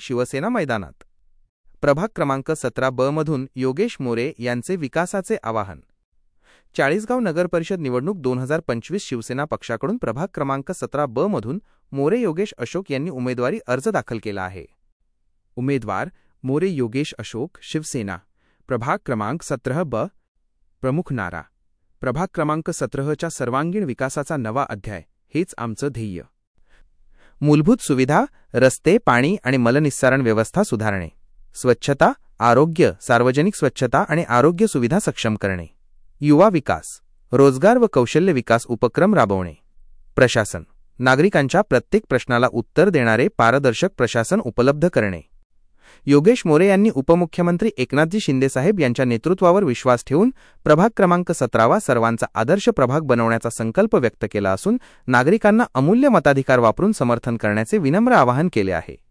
शिवसेना मैदानात। प्रभाग क्रमांक 17 ब मधून योगेश मोरे यांचे विकासाचे आवाहन। चाळीसगाव नगर परिषद निवडणूक 2025 शिवसेना पक्षाकडून प्रभाग क्रमांक 17 ब मधून मोरे योगेश अशोक यांनी उमेदवारी अर्ज दाखल केला आहे। उमेदवार मोरे योगेश अशोक, शिवसेना, प्रभाग क्रमांक 17 ब। प्रमुख नारा, प्रभाग क्रमांक 17च्या सर्वांगीण विकासाचा नवा अध्याय, हेच आमचं ध्येय। मूलभूत सुविधा, रस्ते, पाणी आणि मलनिस्सारण व्यवस्था सुधारणे, स्वच्छता, आरोग्य, सार्वजनिक स्वच्छता आणि आरोग्य सुविधा सक्षम करणे, युवा विकास, रोजगार व कौशल्य विकास उपक्रम राबवणे, प्रशासन, नागरिकांच्या प्रत्येक प्रश्नाला उत्तर देणारे पारदर्शक प्रशासन उपलब्ध करणे। योगेश मोरे यांनी उपमुख्यमंत्री एकनाथजी शिंदेसाहेब यांच्या नेतृत्वावर विश्वास ठेवून प्रभाग क्रमांक 17 सर्वांचा आदर्श प्रभाग बनवण्याचा संकल्प व्यक्त केला असून नागरिकांना अमूल्य मताधिकार वापरून समर्थन करण्याचे विनम्र आवाहन केले आहे।